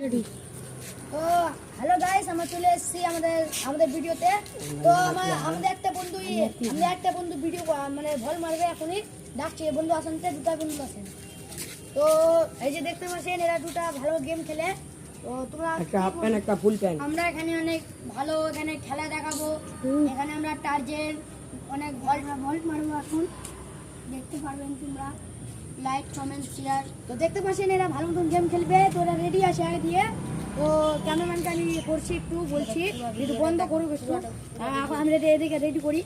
Ready. তো hello guys, আমরা চলে এসেছি আমাদের ভিডিওতে। তো আমাদের একটা বন্ধু ভিডিও মানে ভল মারবে এখনই ডাকছে, বন্ধু আসেন, দুটা বন্ধু আসেন। তো এই যে দেখতে পাচ্ছেন এরা দুটা ভালো গেম খেলে। তো তোমরা একটা হাফ প্যান্ট একটা ফুল প্যান্ট। আমরা এখানে অনেক ভালো খেলা দেখাবো। এখানে আমরা টার্জেন অনেক ভল্ট মারবো, এখন দেখতে পারবেন তোমরা। Like comment share. তো দেখতে পাচ্ছেন এরা ভালো মতন গেম খেলবে। তো এরা রেডি আছে আগে দিয়ে। তো ক্যামেরাম্যানকে আমি করছি, একটু বলছি একটু বন্ধ করুক একটু। এখন আমি এদিকে রেডি করি।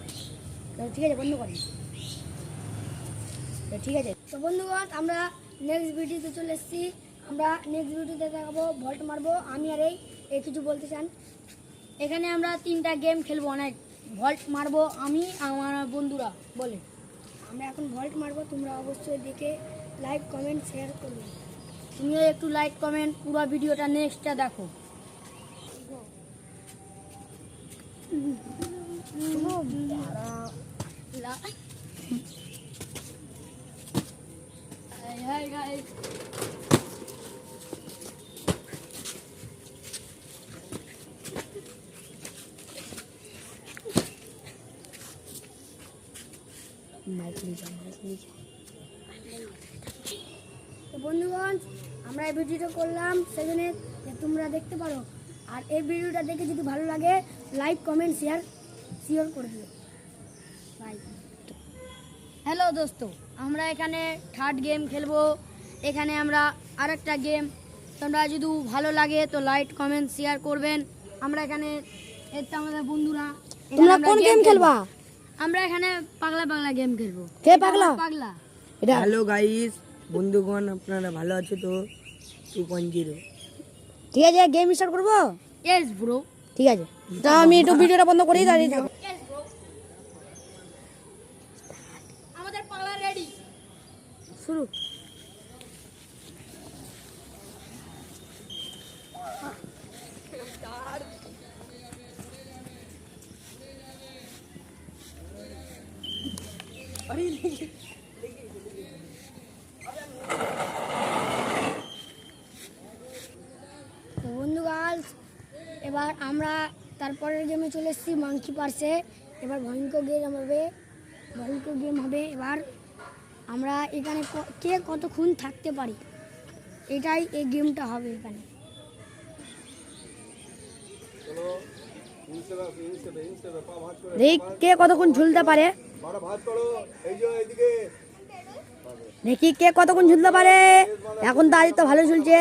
তো ঠিক আছে, বন্ধ করি। তো ঠিক আছে। তো বন্ধুগণ, আমরা নেক্সট ভিডিওতে চলে এসেছি। আমরা নেক্সট ভিডিওতে দেখাবো ভল্ট মারবো। আমি আর এই কিছু বলতে চান, এখানে আমরা 3টা গেম খেলবো, অনেক ভল্ট মারবো আমি আমার বন্ধুরা বলে। আমরা এখন ভল্ট মারবো, তোমরা অবশ্যই দেখে লাইক কমেন্ট শেয়ার করবে। তুমিও একটু লাইক কমেন্ট পুরো ভিডিওটা নেক্সটটা দেখো। Hi guys. তো বন্ধুগণ, আমরা এই ভিডিওটা করলাম সেখানে তোমরা দেখতে পারো। আর এই ভিডিওটা দেখে যদি ভালো লাগে লাইক কমেন্ট শেয়ার করে দিও। বাই। হ্যালো দোস্ত, আমরা এখানে থার্ড গেম খেলবো। এখানে আমরা আরেকটা গেম, তোমরা যদি ভালো লাগে তো লাইক কমেন্ট শেয়ার করবেন। আমরা এখানে এটা আমাদের বন্ধুরা। তোমরা কোন গেম খেলবা? আমরা এখানে পাগলা গেম খেলবো। কে পাগলা? পাগলা। এটা হ্যালো গাইস, বন্ধুগণ আপনারা ভালো আছো তো? 2.0 ঠিক আছে, গেম স্টার্ট করব? Yes bro. ঠিক আছে, তো আমি একটু ভিডিওটা বন্ধ করি, দাঁড়িয়ে থাকো। Yes bro. আমাদের পাগলা রেডি। শুরু। বন্ধু গার্লস, এবার আমরা তারপরের গেমে চলে এসেছি মাংকি পার্সে। এবার ভয়ঙ্কর গেম হবে। এবার আমরা এখানে কে কতক্ষণ থাকতে পারি, এটাই এই গেমটা হবে এখানে। দেখি কে কতক্ষণ ঝুলতে পারে, দেখি কে কতক্ষণ ঝুলতে পারে। এখন তো আজ তো ভালো ঝুলছে।